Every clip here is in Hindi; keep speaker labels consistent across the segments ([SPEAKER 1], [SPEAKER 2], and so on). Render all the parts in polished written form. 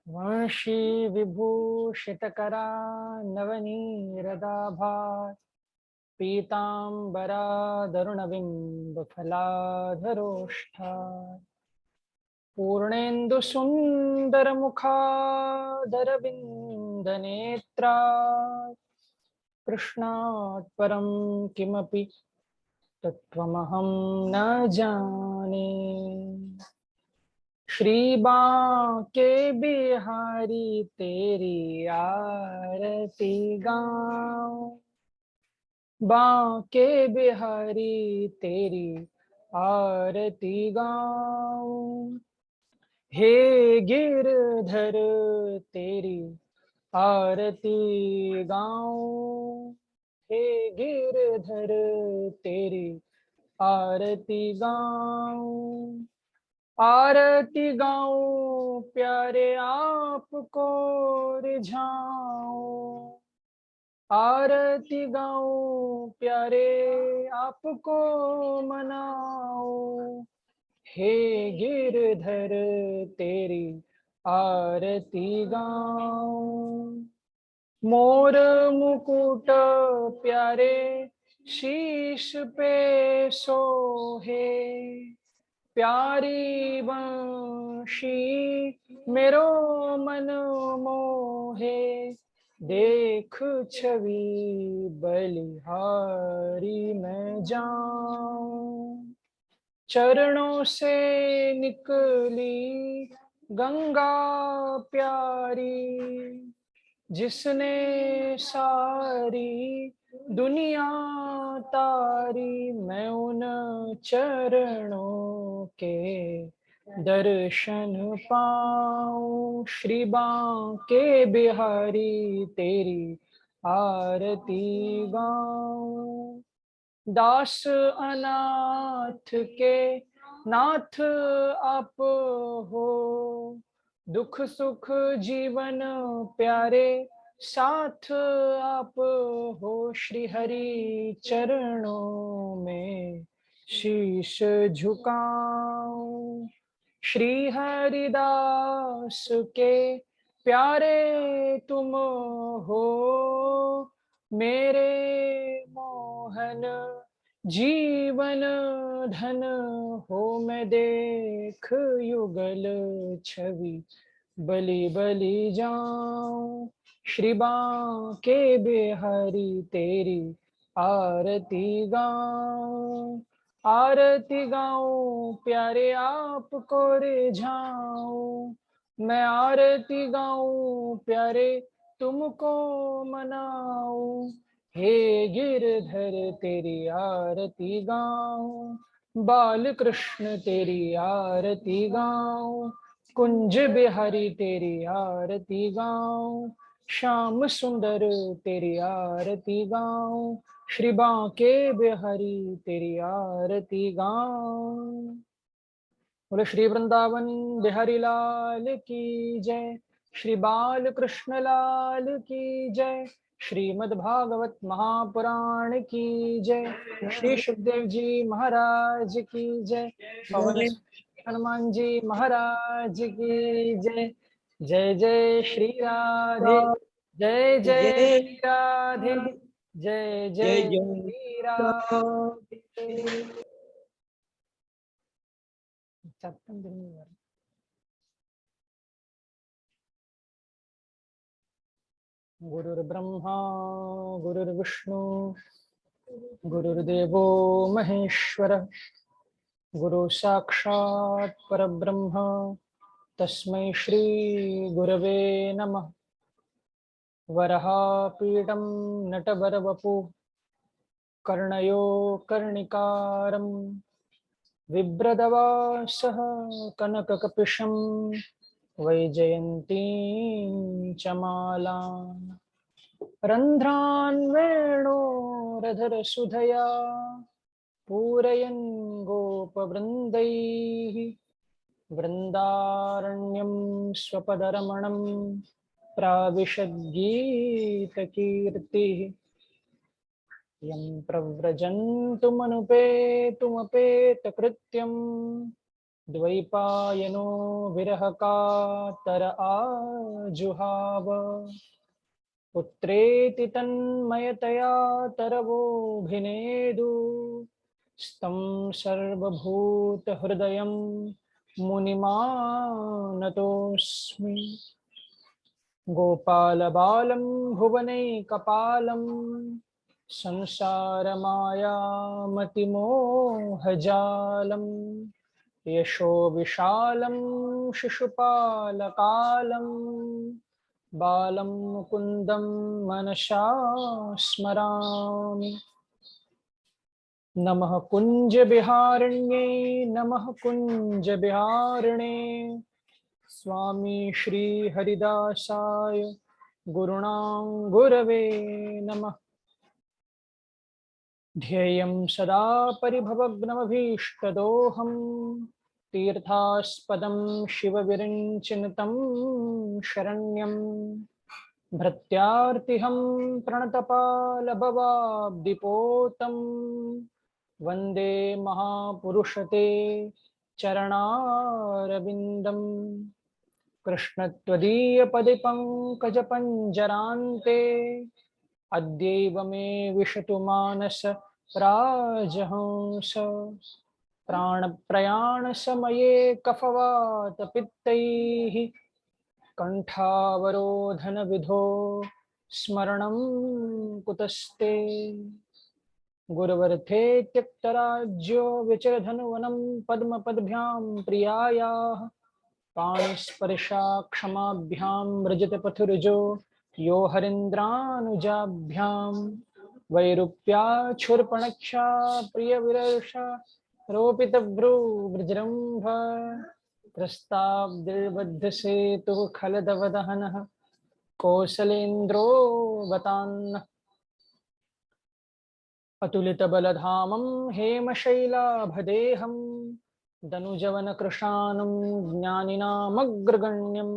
[SPEAKER 1] वंशी विभूषितकरा नवनीरदाभा पीताम्बरादरुणबिम्बफलाधरोष्ठा पूर्णेन्दुसुन्दरमुखादरविन्दनेत्रा कृष्णात् परं किमपि तत्त्वमहं न जाने। श्री बांके बिहारी तेरी आरती गाऊं, बांके बिहारी तेरी आरती गाऊं। हे गिरधर तेरी आरती गाऊं, हे गिरधर तेरी आरती गाऊं। आरती गाऊं प्यारे आपको रिझाऊं, आरती गाऊं प्यारे आपको मनाऊं। हे गिरधर तेरी आरती गाऊं। मोर मुकुट प्यारे शीश पे सोहे, प्यारी बंशी मेरो मन मोहे। देख छवि बलिहारी मैं जाऊं, चरणों से निकली गंगा प्यारी, जिसने सारी दुनिया तारी। मैं उन चरणों के दर्शन पाऊं, श्री बांके बिहारी तेरी आरती गाऊं। दास अनाथ के नाथ आप हो, दुख सुख जीवन प्यारे साथ आप हो। श्री हरि चरणों में शीश झुकाऊं, श्री हरिदास के प्यारे तुम हो। मेरे मोहन जीवन धन हो, मैं देख युगल छवि बलि बलि जाऊं। श्री बांके बिहारी तेरी आरती गाऊं, आरती गाऊं प्यारे आपको रिझाऊं। मैं आरती गाऊं प्यारे तुमको मनाऊं। हे गिरधर तेरी आरती गाऊं, बाल कृष्ण तेरी आरती गाऊं। कुंज बिहारी तेरी आरती गाऊं, श्याम सुंदर तेरी आरती गाऊं। श्री बांके बिहारी तेरी आरती गाऊं। बोले श्री वृंदावन बिहारी लाल की जय, श्री बाल कृष्ण लाल की जय, श्रीमद् भागवत महापुराण की जय, श्री सुखदेव जी महाराज की जय, पवन हनुमान जी महाराज की जय। जय जय श्री राधे, जय जय श्री राधे, जय
[SPEAKER 2] जय
[SPEAKER 1] जय
[SPEAKER 2] जय
[SPEAKER 1] श्री राधे। सप्तम दिन में गुरुर्ब्रह्मा गुरुर्विष्णु गुरुर्देवो महेश्वर गुरु साक्षात् परब्रह्म तस्मै श्री गुरवे नमः। वरहापीडं नटवरवपु कर्णयो कर्णिकारं बिभ्रदवासः कनककपिशं वैजयन्तीं च मालाम् रन्ध्रान् वेणोरधरसुधया पूरयन् गोपवृन्दैः वृन्दारण्यं स्वपदरमणं प्राविशद्गीतकीर्तिः यं प्रव्रजन्तुमनुपेतुमपेतकृत्यं द्वैपायनो विरहकातर आजुहाव पुत्रेति तन्मयतया तरवोऽभिनेदु स्तं सर्वभूतहृदयं मुनिमानतोऽस्मि। गोपालबालं भुवनैकपालं संसारमायामतिमोहजालं यशो विशालं शिशुपालकालं बालं मुकुन्दं मनसा स्मरामि। नमः कुञ्जविहारिण्यै नमः कुञ्जविहारिणे स्वामी श्री हरिदासाय गुरुणां गुरवे नमः। ध्येयं सदा परिभवग्नमभीष्टदोहं तीर्थास्पदं शिवविरिञ्चिनुतं शरण्यं भृत्यार्तिहं प्रणतपालभवाब्दिपोतं वन्दे महापुरुषते चरणारविन्दम्। कृष्णत्वदीयपदिपङ्कजपञ्जरान्ते अद्यैव मे विशतु मानस राजहंस प्राणप्रयाणसमये कफवातपित्तैः कण्ठावरोधनविधो स्मरणं कुतस्ते। गुरुवर्थे त्यक्तराज्यो विचरधनुवनं पद्मपद्भ्यां प्रियायाः पाणिस्पर्शाक्षमाभ्यां व्रजतपथुर्जो यो हरीन्द्रानुजाभ्यां वैरूप्याच्छुर्पणक्षा प्रियविरर्षा रोपितभ्रू वज्रम्भ प्रस्ताब्दिर्बद्धसेतुः खलदवदहनः कौसलेन्द्रो गतान्नः अतुलितबलधामं हेमशैलाभदेहं दनुजवनकृशानं ज्ञानिनामग्रगण्यं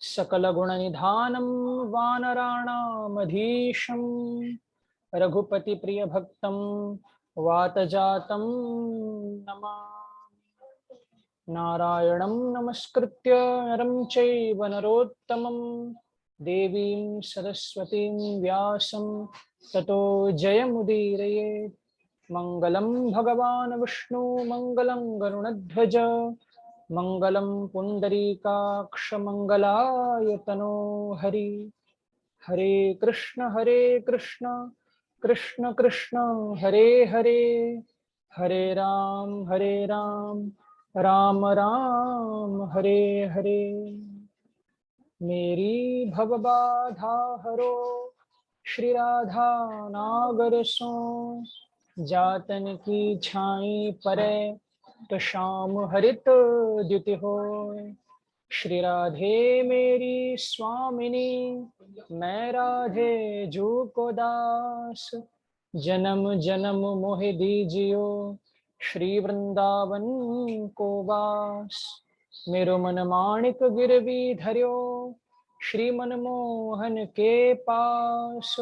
[SPEAKER 1] सकलगुणनिधानं वानराणामधीशं रघुपतिप्रियभक्तं वातजातं नमामि। नारायणं नमस्कृत्य नरं चैव नरोत्तमं देवीं सरस्वतीं व्यासं ततो जयमुदीरयेत्। मङ्गलं भगवान् विष्णु मङ्गलं गरुडध्वज मङ्गलं पुण्डरीकाक्ष मङ्गलायतनो हरि। हरे कृष्ण कृष्ण कृष्ण हरे हरे, हरे राम राम राम हरे हरे। मेरी भवबाधा हरो श्री राधा नागर सो जातन की छाई परे तो शाम हरित द्युति हो। श्री राधे मेरी स्वामिनी मैं राधे जू को दास जन्म जन्म मोहि दीजियो श्री वृंदावन को वास। मेरो मन माणिक गिरवी धर्यो श्री मनमोहन के पास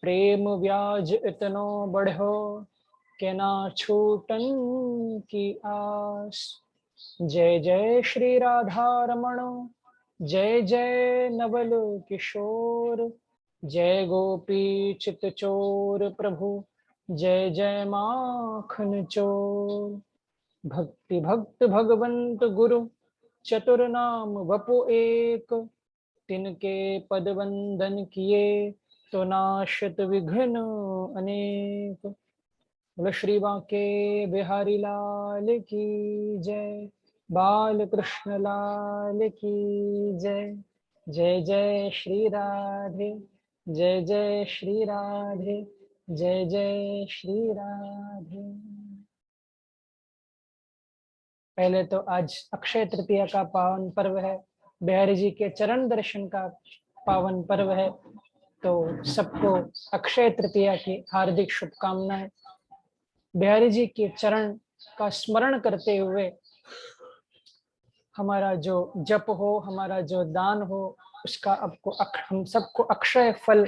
[SPEAKER 1] प्रेम व्याज इतनो बढ़ो के ना छूटन की आस। जय जय श्री राधा रमण जय जय नवल किशोर जय गोपी चित चोर प्रभु, जय जय माखन चोर। भक्ति भक्त भगवंत गुरु, चतुर नाम वपु एक। तिनके पद वंदन किए, तो नाशत विघ्न अनेक। बोलो श्री बांके बिहारी लाल की जय, बाल कृष्ण लाल की जय। जय जय श्री राधे, जय जय श्री राधे, जय जय श्री राधे। पहले तो आज अक्षय तृतीया का पावन पर्व है, बिहारी जी के चरण दर्शन का पावन पर्व है। तो सबको अक्षय तृतीया की हार्दिक शुभकामनाएं। बिहारी जी के चरण का स्मरण करते हुए हमारा जो जप हो, हमारा जो दान हो, उसका हम सबको अक्षय फल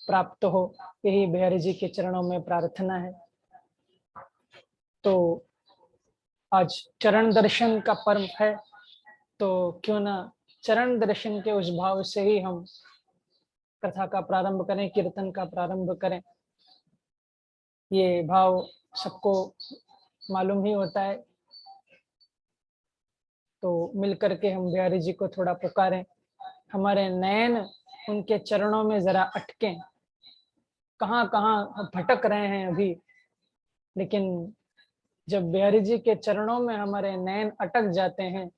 [SPEAKER 1] प्राप्त हो, यही बिहारी जी के चरणों में प्रार्थना है। तो आज चरण दर्शन का पर्व है, तो क्यों ना चरण दर्शन के उस भाव से ही हम कथा का प्रारंभ करें, कीर्तन का प्रारंभ करें। ये भाव सबको मालूम ही होता है। तो मिलकर के हम बिहारी जी को थोड़ा पुकारें, हमारे नयन उनके चरणों में जरा अटके। कहाँ कहाँ हम भटक रहे हैं अभी, लेकिन जब बिहारी जी के चरणों में हमारे नयन अटक जाते हैं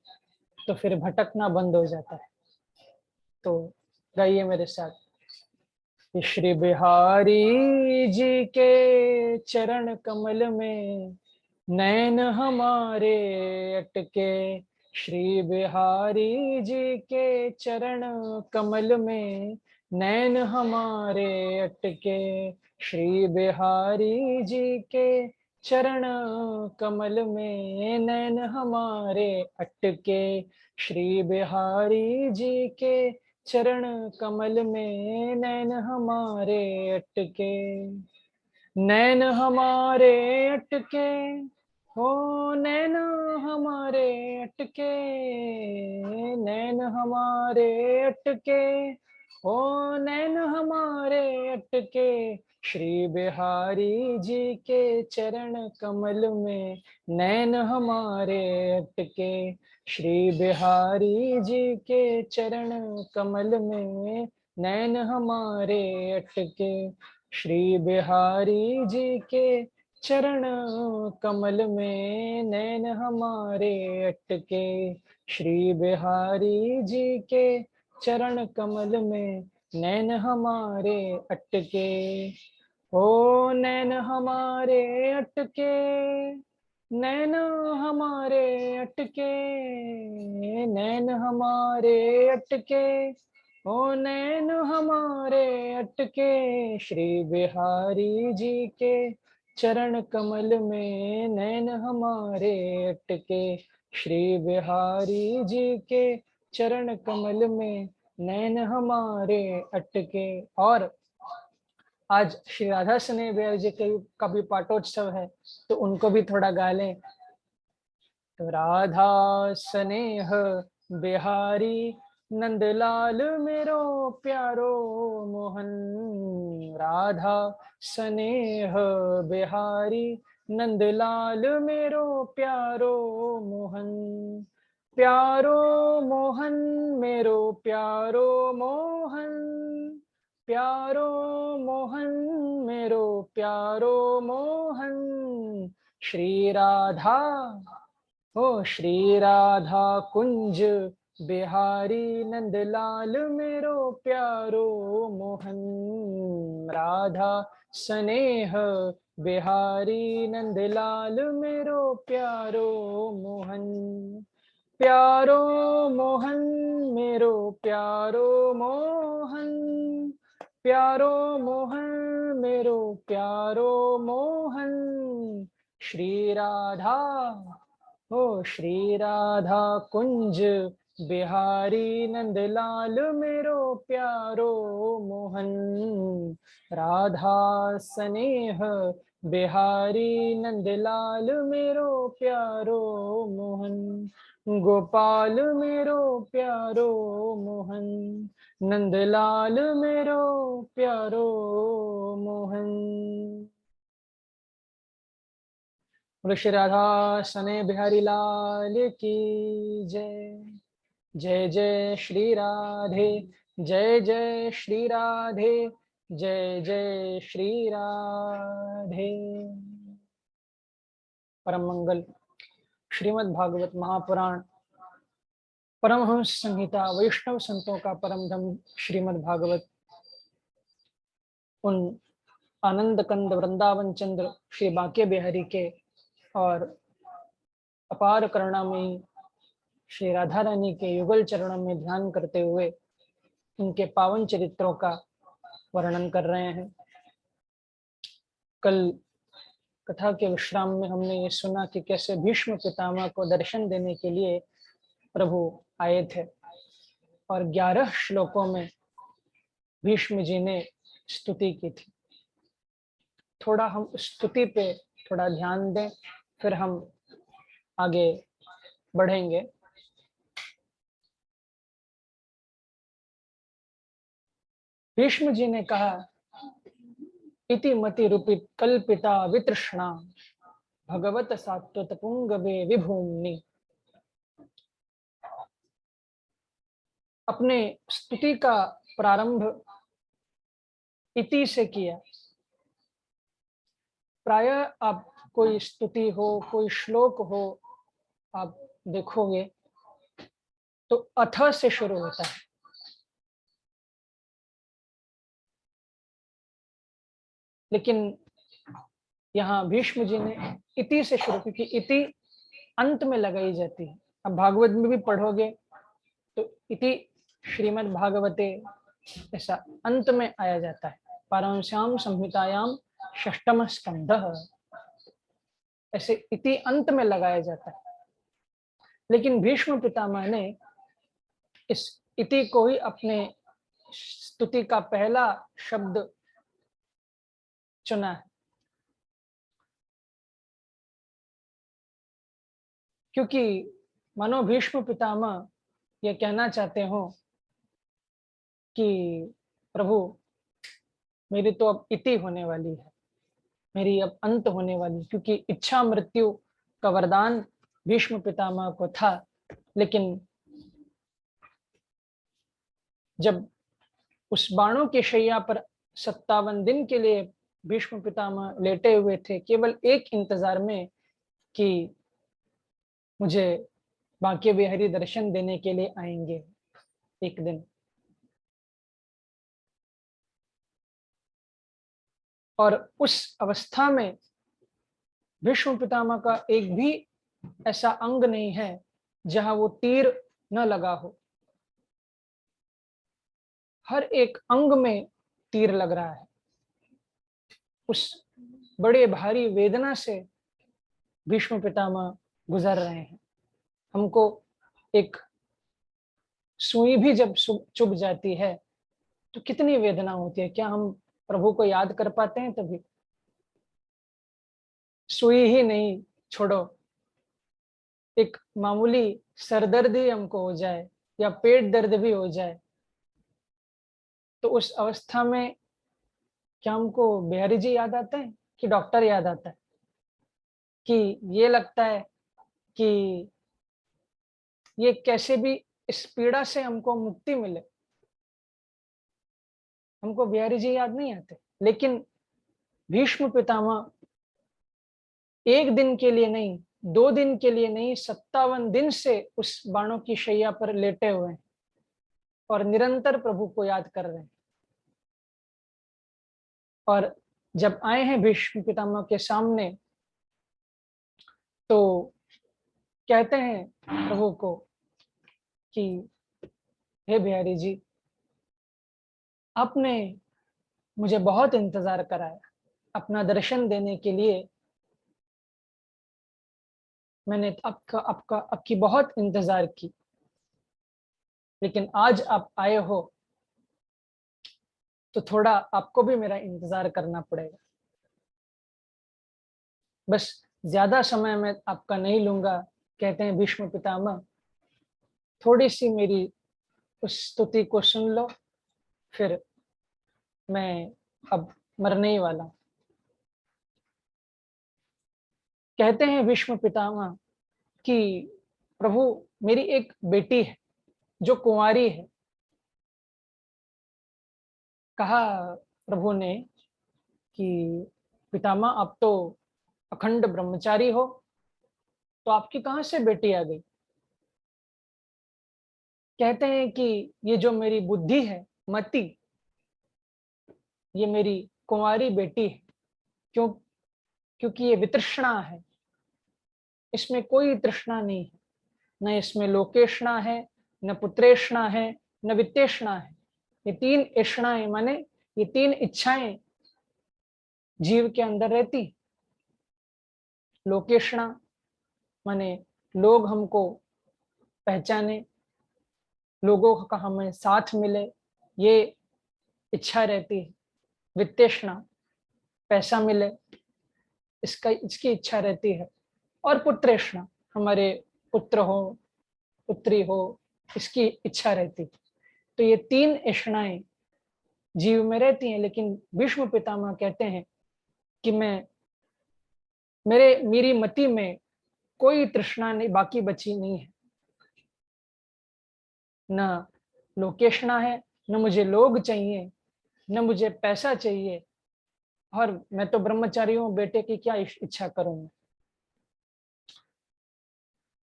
[SPEAKER 1] तो फिर भटकना बंद हो जाता है। तो गाइए मेरे साथ। श्री बिहारी जी के चरण कमल में नैन हमारे अटके। श्री बिहारी जी के चरण कमल में नैन हमारे अटके। श्री बिहारी जी के चरण कमल में नैन हमारे अटके। श्री बिहारी जी के चरण कमल में नैन हमारे अटके। नैन हमारे अटके हो, नैन हमारे अटके। नैन हमारे अटके हो, नैन हमारे अटके। श्री बिहारी जी के चरण कमल में नैन हमारे अटके। श्री बिहारी जी के चरण कमल में नैन हमारे अटके। श्री बिहारी जी के चरण कमल में नैन हमारे अटके। श्री बिहारी जी के चरण कमल में नैन हमारे अटके। ओ नैन हमारे अटके, नैन हमारे अटके। नैन हमारे अटके, ओ नैन हमारे अटके। श्री बिहारी जी के चरण कमल में नैन हमारे अटके। श्री बिहारी जी के चरण कमल में नैन हमारे अटके। और आज श्री राधा सने बिहारी जी के का भी पाटोत्सव है, तो उनको भी थोड़ा गा लें। तो राधा स्नेह बिहारी नंदलाल मेरो प्यारो मोहन। राधा स्नेह बिहारी नंदलाल मेरो प्यारो मोहन। प्यारो मोहन मेरो प्यारो मोहन। प्यारो मोहन मेरो प्यारो मोहन। श्री राधा हो, श्री राधा कुंज बिहारी नंदलाल मेरो प्यारो मोहन। राधा स्नेह बिहारी नंदलाल मेरो प्यारो मोहन। प्यारो मोहन मेरो प्यारो मोहन। प्यारो मोहन मेरो प्यारो मोहन। श्री राधा हो, श्री राधा कुंज बिहारी नंदलाल मेरो प्यारो मोहन। राधा स्नेह बिहारी नंदलाल मेरो प्यारो मोहन। गोपाल मेरो प्यारो मोहन, नंदलाल मेरो प्यारो मोहन। बोलो श्री राधा सने बिहारी लाल की जय। जय जय श्री राधे, जय जय श्री राधे, जय जय श्री राधे। परम मंगल श्रीमद् भागवत महापुराण, परमहंस संहिता, वैष्णव संतों का परम धम श्रीमद् भागवत, उन आनंद कंद वृंदावन चंद्र श्री बांके बिहारी के और अपार करुणामयी श्री राधा रानी के युगल चरणों में ध्यान करते हुए उनके पावन चरित्रों का वर्णन कर रहे हैं। कल कथा के विश्राम में हमने ये सुना कि कैसे भीष्म पितामह को दर्शन देने के लिए प्रभु आए थे और 11 श्लोकों में भीष्म जी ने स्तुति की थी। थोड़ा हम स्तुति पे थोड़ा ध्यान दें, फिर हम आगे बढ़ेंगे। भीष्म जी ने कहा, इति मति रूपित कल्पिता वितृष्णा भगवत सात्वत पुंगवे विभूमि। अपने स्तुति का प्रारंभ इति से किया। प्रायः आप कोई स्तुति हो, कोई श्लोक हो, आप देखोगे तो अथ से शुरू होता है। लेकिन यहाँ भीष्म जी ने इति से शुरू, क्योंकि इति अंत में लगाई जाती है। अब भागवत में भी पढ़ोगे तो इति श्रीमद् भागवते ऐसा अंत में आया जाता है। पारंस्याम संहितायाम षष्ठम स्कंधः, ऐसे इति अंत में लगाया जाता है। लेकिन भीष्म पितामह ने इस इति को ही अपने स्तुति का पहला शब्द चुना है, क्योंकि मानो भीष्म पितामह ये कहना चाहते हो कि प्रभु मेरी तो अब इति होने वाली है, मेरी अब अंत होने वाली, क्योंकि इच्छा मृत्यु का वरदान भीष्म पितामह को था। लेकिन जब उस बाणों की शैया पर 57 दिन के लिए भीष्म पितामह लेटे हुए थे, केवल एक इंतजार में कि मुझे बांके बिहारी दर्शन देने के लिए आएंगे एक दिन। और उस अवस्था में भीष्म पितामह का एक भी ऐसा अंग नहीं है जहां वो तीर न लगा हो। हर एक अंग में तीर लग रहा है। उस बड़े भारी वेदना से भीष्म पितामह गुजर रहे हैं। हमको एक सुई भी जब चुभ जाती है तो कितनी वेदना होती है, क्या हम प्रभु को याद कर पाते हैं? तभी सुई ही नहीं छोड़ो, एक मामूली सरदर्द ही हमको हो जाए या पेट दर्द भी हो जाए तो उस अवस्था में क्या हमको बिहारी जी याद आता है कि डॉक्टर याद आता है? कि ये लगता है कि ये कैसे भी इस पीड़ा से हमको मुक्ति मिले, हमको बिहारी जी याद नहीं आते। लेकिन भीष्म पितामह एक दिन के लिए नहीं, 2 दिन के लिए नहीं, 57 दिन से उस बाणों की शैया पर लेटे हुए हैं और निरंतर प्रभु को याद कर रहे हैं। और जब आए हैं भीष्म पितामह के सामने तो कहते हैं प्रभु को कि हे बिहारी जी, आपने मुझे बहुत इंतजार कराया, अपना दर्शन देने के लिए मैंने आपकी बहुत इंतजार की, लेकिन आज आप आए हो तो थोड़ा आपको भी मेरा इंतजार करना पड़ेगा। बस ज्यादा समय मैं आपका नहीं लूंगा, कहते हैं भीष्म पितामह, थोड़ी सी मेरी उस स्तुति को सुन लो, फिर मैं अब मरने ही वाला हूं। कहते हैं भीष्म पितामह कि प्रभु, मेरी एक बेटी है जो कुंवारी है। कहा प्रभु ने कि पितामह, आप तो अखंड ब्रह्मचारी हो, तो आपकी कहां से बेटी आ गई? कहते हैं कि ये जो मेरी बुद्धि है, मति, ये मेरी कुंवारी बेटी है। क्यों? क्योंकि ये वितृष्णा है, इसमें कोई तृष्णा नहीं है। न इसमें लोकेष्णा है, न पुत्रेष्णा है, न वित्तेष्णा है। ये तीन इष्णाएं, माने ये तीन इच्छाएं जीव के अंदर रहती। लोकेष्णा माने लोग हमको पहचाने, लोगों का हमें साथ मिले, ये इच्छा रहती है। वित्तेष्णा, पैसा मिले, इसकी इच्छा रहती है। और पुत्रेष्णा, हमारे पुत्र हो, पुत्री हो, इसकी इच्छा रहती। तो ये तीन इष्णाएं जीव में रहती हैं। लेकिन भीष्म पितामह कहते हैं कि मेरी मति में कोई तृष्णा नहीं बाकी बची नहीं है। न लोकेशना है, न मुझे लोग चाहिए, न मुझे पैसा चाहिए, और मैं तो ब्रह्मचारी हूं, बेटे की क्या इच्छा करूंगा।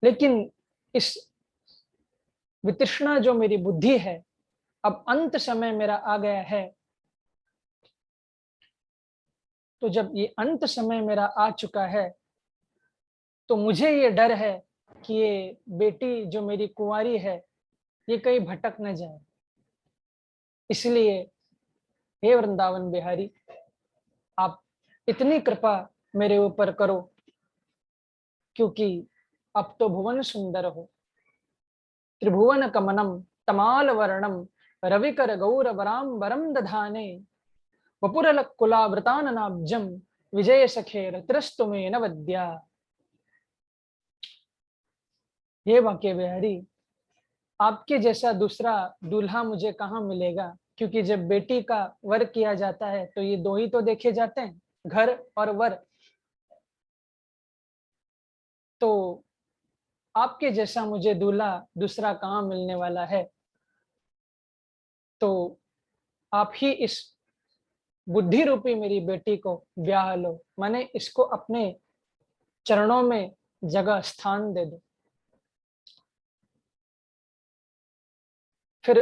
[SPEAKER 1] लेकिन इस वितृष्णा जो मेरी बुद्धि है, अब अंत समय मेरा आ गया है। तो जब ये अंत समय मेरा आ चुका है, तो मुझे ये डर है कि ये बेटी जो मेरी कुंवारी है, ये कहीं भटक न जाए। इसलिए हे वृंदावन बिहारी, आप इतनी कृपा मेरे ऊपर करो, क्योंकि अब तो भुवन सुंदर हो, त्रिभुवन कमनम तमाल वर्णम रविकर गौरवराम्बरम दधाने वपुरलकुलावृताननाब्जम विजय सखेर त्रस्तु में नवद्या। हे वाक्य बिहारी, आपके जैसा दूसरा दूल्हा मुझे कहाँ मिलेगा? क्योंकि जब बेटी का वर किया जाता है तो ये दो ही तो देखे जाते हैं, घर और वर। तो आपके जैसा मुझे दूल्हा दूसरा कहाँ मिलने वाला है? तो आप ही इस बुद्धि रूपी मेरी बेटी को ब्याह लो, माने इसको अपने चरणों में जगह स्थान दे दो। फिर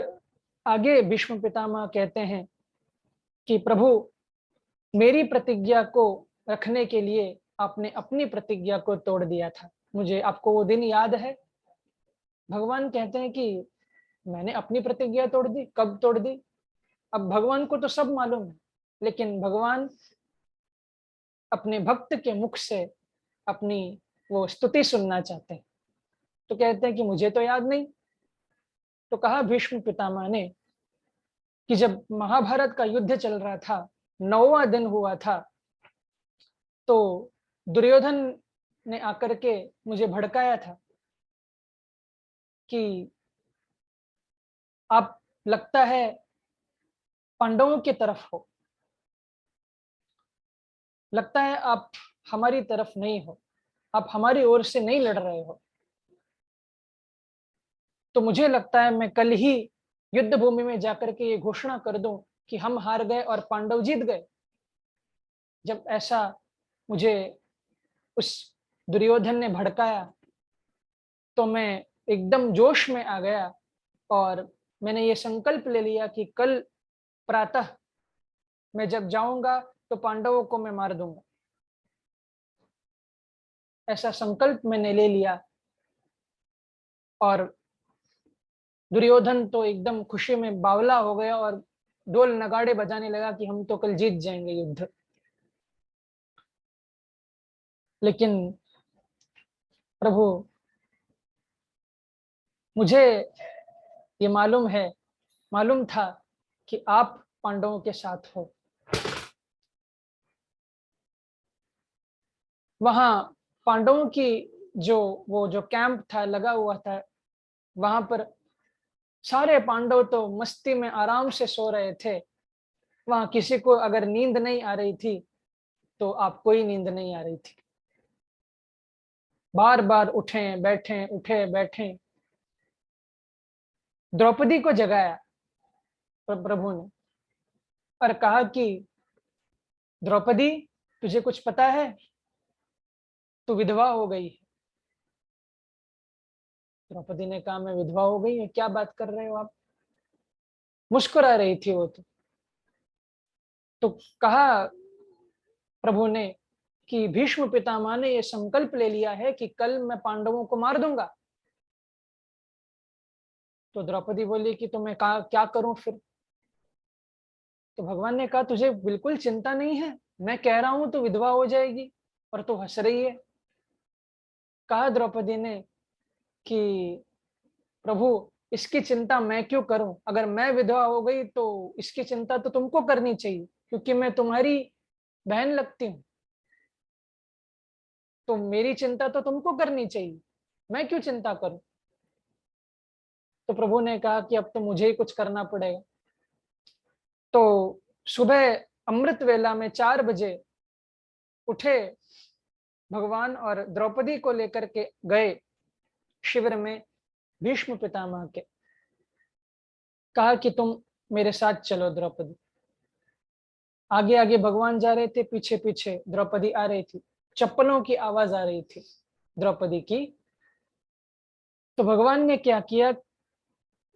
[SPEAKER 1] आगे भीष्म पितामह कहते हैं कि प्रभु, मेरी प्रतिज्ञा को रखने के लिए आपने अपनी प्रतिज्ञा को तोड़ दिया था। मुझे आपको वो दिन याद है? भगवान कहते हैं कि मैंने अपनी प्रतिज्ञा तोड़ दी। कब तोड़ दी? अब भगवान को तो सब मालूम है, लेकिन भगवान अपने भक्त के मुख से अपनी वो स्तुति सुनना चाहते हैं। तो कहते हैं कि मुझे तो याद नहीं। तो कहा भीष्म पितामह ने कि जब महाभारत का युद्ध चल रहा था, 9वां दिन हुआ था, तो दुर्योधन ने आकर के मुझे भड़काया था कि आप लगता है पांडवों की तरफ हो, लगता है आप हमारी तरफ नहीं हो, आप हमारी ओर से नहीं लड़ रहे हो। तो मुझे लगता है मैं कल ही युद्ध भूमि में जाकर के ये घोषणा कर दूं कि हम हार गए और पांडव जीत गए। जब ऐसा मुझे उस दुर्योधन ने भड़काया, तो मैं एकदम जोश में आ गया और मैंने ये संकल्प ले लिया कि कल प्रातः मैं जब जाऊंगा तो पांडवों को मैं मार दूंगा। ऐसा संकल्प मैंने ले लिया और दुर्योधन तो एकदम खुशी में बावला हो गया और ढोल नगाड़े बजाने लगा कि हम तो कल जीत जाएंगे युद्ध। लेकिन प्रभु, मुझे ये मालूम था कि आप पांडवों के साथ हो। वहां पांडवों की जो कैंप था लगा हुआ था, वहां पर सारे पांडव तो मस्ती में आराम से सो रहे थे। वहां किसी को अगर नींद नहीं आ रही थी तो आपको ही नींद नहीं आ रही थी। बार बार उठे बैठे उठे बैठे, द्रौपदी को जगाया प्रभु ने और कहा कि द्रौपदी, तुझे कुछ पता है? तू विधवा हो गई है। द्रौपदी ने कहा, मैं विधवा हो गई है? क्या बात कर रहे हो आप? मुस्कुरा रही थी वो तो कहा प्रभु ने कि भीष्म पितामह ने यह संकल्प ले लिया है कि कल मैं पांडवों को मार दूंगा। तो द्रौपदी बोली कि तो मैं क्या करूं फिर? तो भगवान ने कहा, तुझे बिल्कुल चिंता नहीं है, मैं कह रहा हूं तो विधवा हो जाएगी और तू हंस रही है। कहा द्रौपदी ने कि प्रभु, इसकी चिंता मैं क्यों करूं? अगर मैं विधवा हो गई तो इसकी चिंता तो तुमको करनी चाहिए, क्योंकि मैं तुम्हारी बहन लगती हूँ। तो मेरी चिंता तो तुमको करनी चाहिए, मैं क्यों चिंता करूं? तो प्रभु ने कहा कि अब तो मुझे ही कुछ करना पड़ेगा। तो सुबह अमृत वेला में 4 बजे उठे भगवान और द्रौपदी को लेकर के गए शिविर में भीष्म पितामह के। कहा कि तुम मेरे साथ चलो द्रौपदी। आगे आगे भगवान जा रहे थे, पीछे पीछे द्रौपदी आ रही थी। चप्पलों की आवाज आ रही थी द्रौपदी की। तो भगवान ने क्या किया,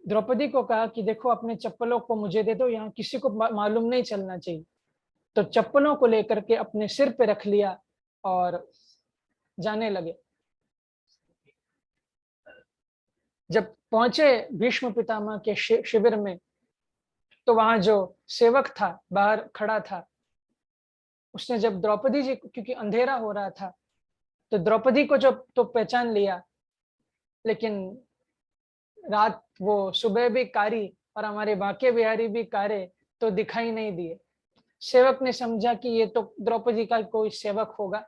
[SPEAKER 1] द्रौपदी को कहा कि देखो अपने चप्पलों को मुझे दे दो, यहाँ किसी को मालूम नहीं चलना चाहिए। तो चप्पलों को लेकर के अपने सिर पे रख लिया और जाने लगे। जब पहुंचे भीष्म पितामह के शिविर में, तो वहां जो सेवक था बाहर खड़ा था, उसने जब द्रौपदी जी, क्योंकि अंधेरा हो रहा था, तो द्रौपदी को जब तो पहचान लिया, लेकिन रात वो सुबह भी कारी और हमारे बांके बिहारी भी कारे, तो दिखाई नहीं दिए। सेवक ने समझा कि ये तो द्रौपदी का कोई सेवक होगा,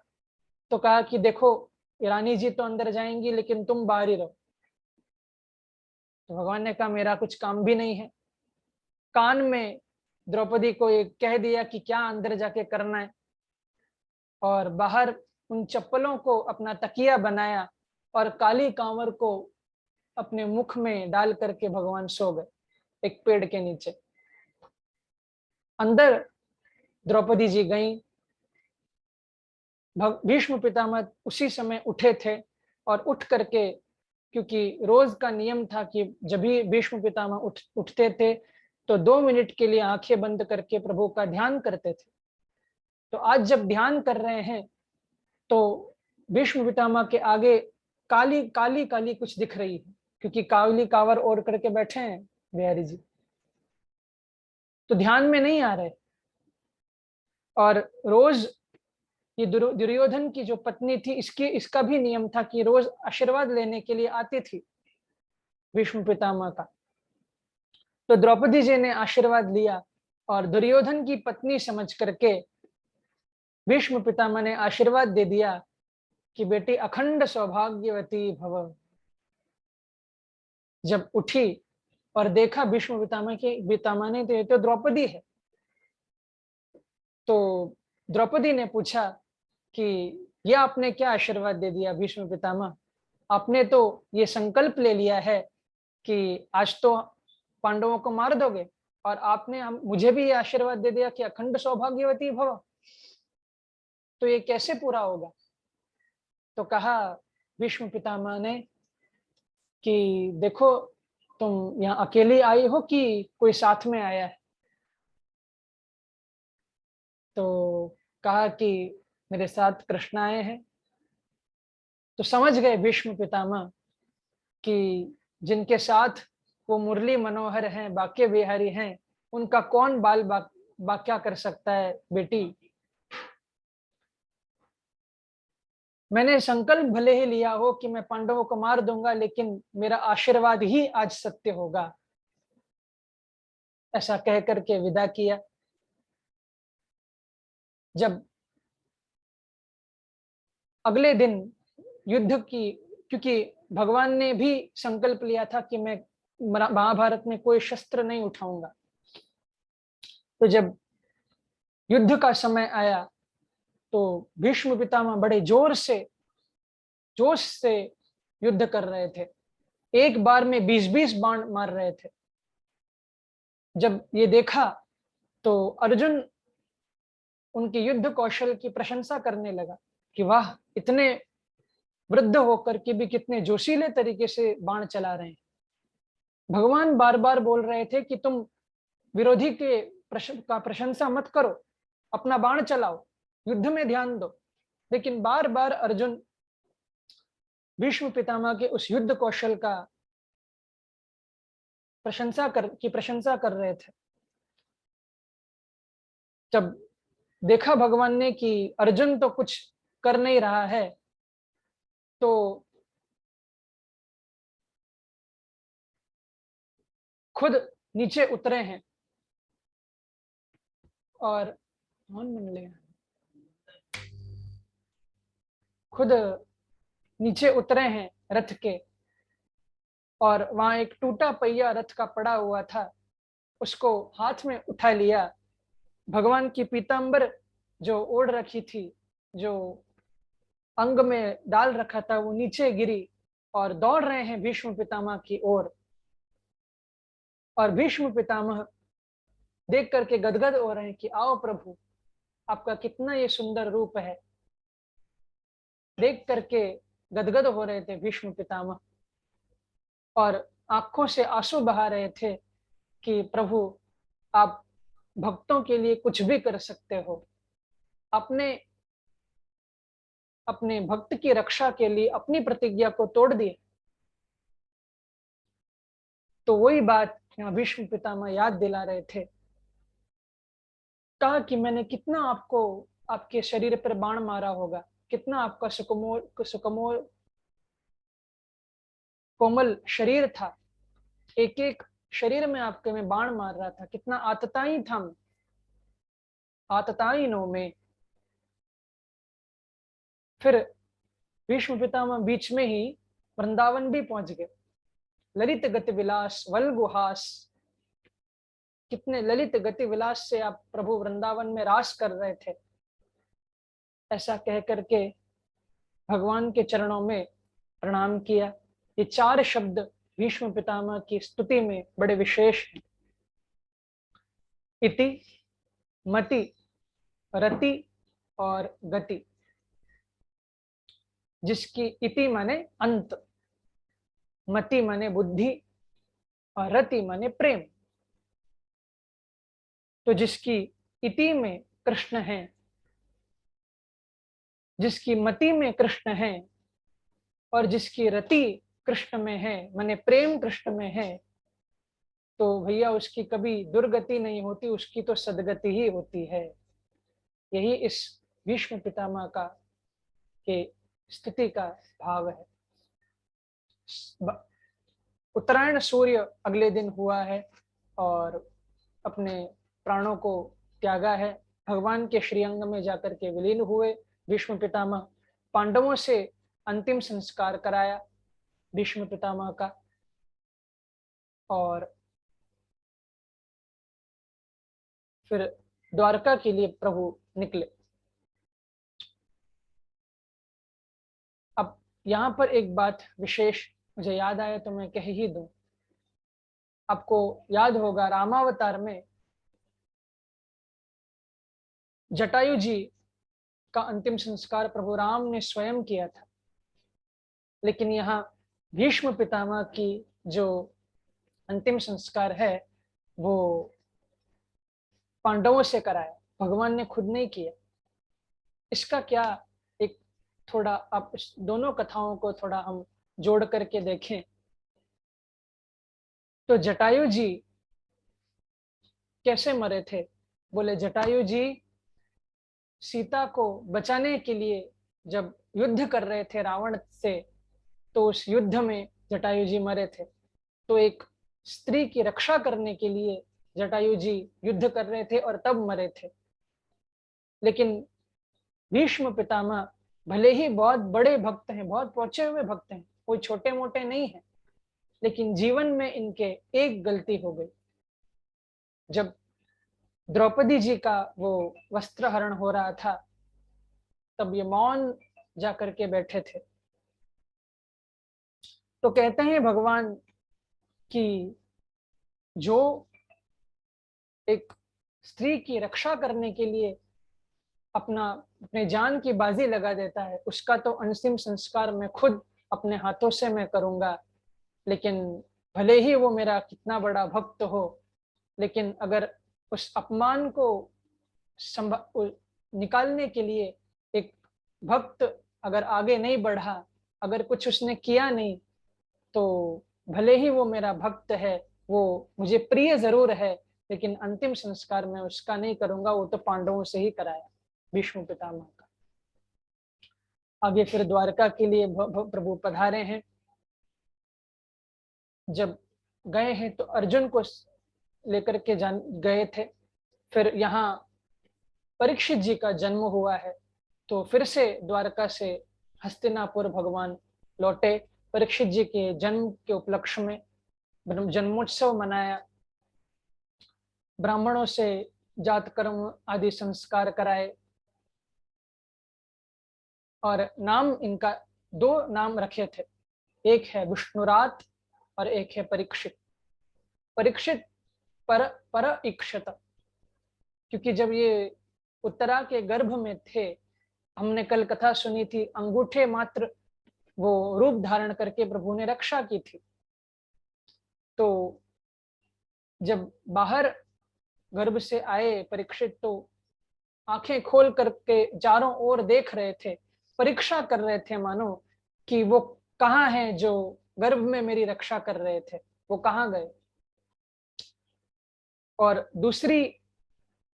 [SPEAKER 1] तो कहा कि देखो रानी जी तो अंदर जाएंगी लेकिन तुम बाहर ही रहो। तो भगवान ने कहा, मेरा कुछ काम भी नहीं है। कान में द्रौपदी को ये कह दिया कि क्या अंदर जाके करना है, और बाहर उन चप्पलों को अपना तकिया बनाया और काली कांवर को अपने मुख में डाल करके भगवान सो गए एक पेड़ के नीचे। अंदर द्रौपदी जी गई। भीष्म पितामह उसी समय उठे थे और उठ करके, क्योंकि रोज का नियम था कि जब भी भीष्म पितामह उठते थे तो 2 मिनट के लिए आंखें बंद करके प्रभु का ध्यान करते थे। तो आज जब ध्यान कर रहे हैं तो भीष्म पितामह के आगे काली काली काली कुछ दिख रही है, क्योंकि काली कावर ओढ़ करके बैठे हैं बिहारी जी, तो ध्यान में नहीं आ रहे। और रोज ये दुर्योधन की जो पत्नी थी, इसका भी नियम था कि रोज आशीर्वाद लेने के लिए आती थी भीष्म पितामह का। तो द्रौपदी जी ने आशीर्वाद लिया और दुर्योधन की पत्नी समझ करके भीष्म पितामह ने आशीर्वाद दे दिया कि बेटी अखंड सौभाग्यवती भव। जब उठी और देखा भीष्म पितामह ने, तो ये तो द्रौपदी है। तो द्रौपदी ने पूछा कि यह आपने क्या आशीर्वाद दे दिया भीष्म पितामह? आपने तो ये संकल्प ले लिया है कि आज तो पांडवों को मार दोगे, और आपने मुझे भी ये आशीर्वाद दे दिया कि अखंड सौभाग्यवती भव, तो ये कैसे पूरा होगा? तो कहा भीष्म पितामह ने कि देखो, तुम यहाँ अकेली आई हो कि कोई साथ में आया है? तो कहा कि मेरे साथ कृष्ण आए हैं। तो समझ गए भीष्म पितामह कि जिनके साथ वो मुरली मनोहर हैं, बाके बिहारी हैं, उनका कौन बाक्या कर सकता है बेटी। मैंने संकल्प भले ही लिया हो कि मैं पांडवों को मार दूंगा, लेकिन मेरा आशीर्वाद ही आज सत्य होगा, ऐसा कह करके विदा किया। जब अगले दिन युद्ध की, क्योंकि भगवान ने भी संकल्प लिया था कि मैं महाभारत में कोई शस्त्र नहीं उठाऊंगा। तो जब युद्ध का समय आया तो भीष्म पितामह बड़े जोश से युद्ध कर रहे थे। एक बार में 20-20 बाण मार रहे थे। जब ये देखा तो अर्जुन उनके युद्ध कौशल की प्रशंसा करने लगा कि वाह, इतने वृद्ध होकर के भी कितने जोशीले तरीके से बाण चला रहे हैं। भगवान बार बार बोल रहे थे कि तुम विरोधी के प्रशंसा मत करो, अपना बाण चलाओ, युद्ध में ध्यान दो। लेकिन बार बार अर्जुन भीष्म पितामह के उस युद्ध कौशल का प्रशंसा कर रहे थे। जब देखा भगवान ने कि अर्जुन तो कुछ कर नहीं रहा है, तो खुद नीचे उतरे हैं और खुद नीचे उतरे हैं रथ के, और वहां एक टूटा पहिया रथ का पड़ा हुआ था, उसको हाथ में उठा लिया। भगवान की पीतांबर जो ओढ़ रखी थी, जो अंग में डाल रखा था, वो नीचे गिरी और दौड़ रहे हैं भीष्म पितामह की ओर। और भीष्म पितामह देख करके गदगद हो रहे हैं कि आओ प्रभु, आपका कितना ये सुंदर रूप है। देख करके गदगद हो रहे थे भीष्म पितामह और आंखों से आंसू बहा रहे थे कि प्रभु, आप भक्तों के लिए कुछ भी कर सकते हो। आपने अपने भक्त की रक्षा के लिए अपनी प्रतिज्ञा को तोड़ दिया। तो वही बात यहाँ भीष्म पितामह याद दिला रहे थे। कहा कि मैंने कितना आपको, आपके शरीर पर बाण मारा होगा, कितना आपका सुकोमल कोमल शरीर था, एक एक शरीर में आपके मैं बाण मार रहा था, कितना आतताई था मैं, आतताइनों में। फिर भीष्म पितामह बीच में ही वृंदावन भी पहुंच गए। ललित गति विलास वल गुहास, कितने ललित गति विलास से आप प्रभु वृंदावन में रास कर रहे थे। ऐसा कह करके भगवान के चरणों में प्रणाम किया। ये 4 शब्द भीष्म पितामह की स्तुति में बड़े विशेष हैं। इति, मति, रति और गति। जिसकी इति माने अंत, मति माने बुद्धि और रति माने प्रेम। तो जिसकी इति में कृष्ण है, जिसकी मति में कृष्ण है और जिसकी रति कृष्ण में है, माने प्रेम कृष्ण में है, तो भैया उसकी कभी दुर्गति नहीं होती, उसकी तो सदगति ही होती है। यही इस भीष्म पितामह का के स्थिति का भाव है। उत्तरायण सूर्य अगले दिन हुआ है और अपने प्राणों को त्यागा है, भगवान के श्रीअंग में जाकर के विलीन हुए भीष्म पितामह। पांडवों से अंतिम संस्कार कराया भीष्म पितामह का और फिर द्वारका के लिए प्रभु निकले। अब यहाँ पर एक बात विशेष मुझे याद आया तो मैं कह ही दूं। आपको याद होगा रामावतार में जटायु जी का अंतिम संस्कार प्रभु राम ने स्वयं किया था, लेकिन यहाँ भीष्म पितामह की जो अंतिम संस्कार है वो पांडवों से कराया, भगवान ने खुद नहीं किया। इसका क्या एक थोड़ा आप दोनों कथाओं को थोड़ा हम जोड़ करके देखें तो जटायु जी कैसे मरे थे। बोले जटायु जी सीता को बचाने के लिए जब युद्ध कर रहे थे रावण से, तो उस युद्ध में जटायु जी मरे थे। तो एक स्त्री की रक्षा करने के लिए जटायु जी युद्ध कर रहे थे और तब मरे थे। लेकिन भीष्म पितामह भले ही बहुत बड़े भक्त हैं, बहुत पहुंचे हुए भक्त हैं, कोई छोटे मोटे नहीं है, लेकिन जीवन में इनके एक गलती हो गई। जब द्रौपदी जी का वो वस्त्र हरण हो रहा था, तब ये मौन जा करके बैठे थे। तो कहते हैं भगवान कि जो एक स्त्री की रक्षा करने के लिए अपने जान की बाजी लगा देता है, उसका तो अंतिम संस्कार मैं खुद अपने हाथों से मैं करूंगा। लेकिन भले ही वो मेरा कितना बड़ा भक्त हो, लेकिन अगर उस अपमान को निकालने के लिए एक भक्त अगर आगे नहीं बढ़ा, अगर कुछ उसने किया नहीं, तो भले ही वो मेरा भक्त है, वो मुझे प्रिय जरूर है, लेकिन अंतिम संस्कार मैं उसका नहीं करूंगा, वो तो पांडवों से ही कराया, भीष्म पितामह का। आगे फिर द्वारका के लिए प्रभु पधारे हैं। जब गए हैं तो अर्जुन को लेकर के जान गए थे। फिर यहाँ परीक्षित जी का जन्म हुआ है, तो फिर से द्वारका से हस्तिनापुर भगवान लौटे। परीक्षित जी के जन्म के उपलक्ष्य में जन्मोत्सव मनाया, ब्राह्मणों से जात कर्म आदि संस्कार कराए, और नाम इनका दो नाम रखे थे, एक है विष्णुरात और एक है परीक्षित। परीक्षित पर इक्षत, क्योंकि जब ये उत्तरा के गर्भ में थे, हमने कल कथा सुनी थी, अंगूठे मात्र वो रूप धारण करके प्रभु ने रक्षा की थी। तो जब बाहर गर्भ से आए परीक्षित, तो आंखें खोल करके चारों ओर देख रहे थे, परीक्षा कर रहे थे, मानो कि वो कहाँ हैं जो गर्भ में मेरी रक्षा कर रहे थे, वो कहाँ गए। और दूसरी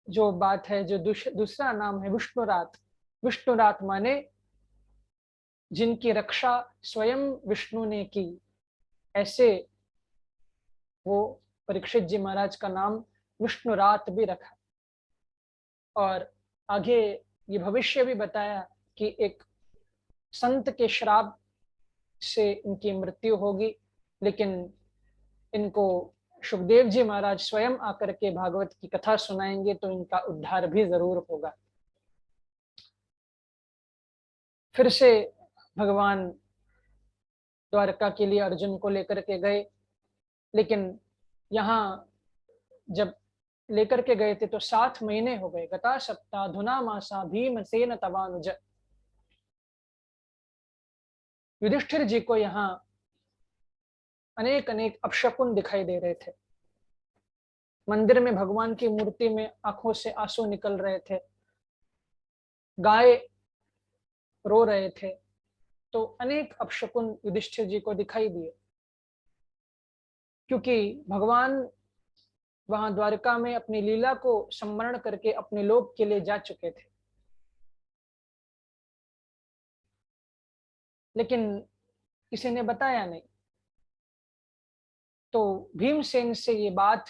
[SPEAKER 1] जो बात है, जो दूसरा नाम है विष्णुरात। विष्णुरात माने जिनकी रक्षा स्वयं विष्णु ने की, ऐसे वो परीक्षित जी महाराज का नाम विष्णुरात भी रखा। और आगे ये भविष्य भी बताया कि एक संत के श्राप से इनकी मृत्यु होगी, लेकिन इनको सुखदेव जी महाराज स्वयं आकर के भागवत की कथा सुनाएंगे, तो इनका उद्धार भी जरूर होगा। फिर से भगवान द्वारका के लिए अर्जुन को लेकर के गए, लेकिन यहाँ जब लेकर के गए थे तो 7 महीने हो गए। गता सप्ताह धुना मासा भीमसेन तवानुज। युधिष्ठिर जी को यहाँ अनेक अनेक अपशकुन दिखाई दे रहे थे। मंदिर में भगवान की मूर्ति में आंखों से आंसू निकल रहे थे, गाय रो रहे थे, तो अनेक अपशकुन युधिष्ठिर जी को दिखाई दिए, क्योंकि भगवान वहां द्वारका में अपनी लीला को स्मरण करके अपने लोक के लिए जा चुके थे। लेकिन किसी ने बताया नहीं। तो भीमसेन से ये बात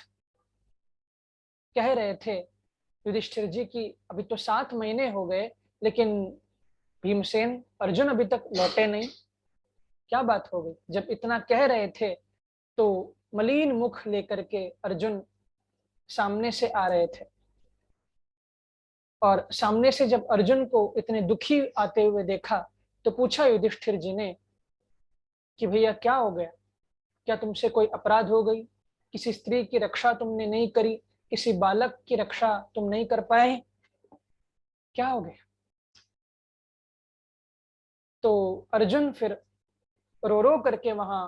[SPEAKER 1] कह रहे थे युधिष्ठिर जी की अभी तो 7 महीने हो गए, लेकिन भीमसेन अर्जुन अभी तक लौटे नहीं, क्या बात हो गई। जब इतना कह रहे थे तो मलिन मुख लेकर के अर्जुन सामने से आ रहे थे, और सामने से जब अर्जुन को इतने दुखी आते हुए देखा, तो पूछा युधिष्ठिर जी ने कि भैया क्या हो गया, क्या तुमसे कोई अपराध हो गई, किसी स्त्री की रक्षा तुमने नहीं करी, किसी बालक की रक्षा तुम नहीं कर पाए, क्या हो गया। तो अर्जुन फिर रो रो करके वहां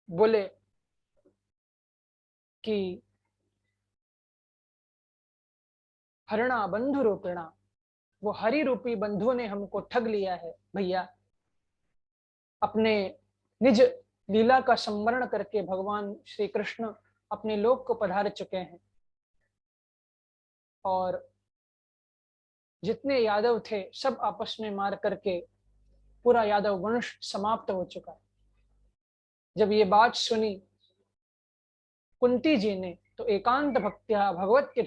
[SPEAKER 1] बोले कि हरणा बंधु रूपिणा, वो हरि रूपी बंधु ने हमको ठग लिया है भैया। अपने निज लीला का स्मरण करके भगवान श्री कृष्ण अपने लोक को पधार चुके हैं, और जितने यादव थे सब आपस में मार करके पूरा यादव वंश समाप्त हो चुका है। जब ये बात सुनी कुंती जी ने, तो एकांत भक्त्या भगवत के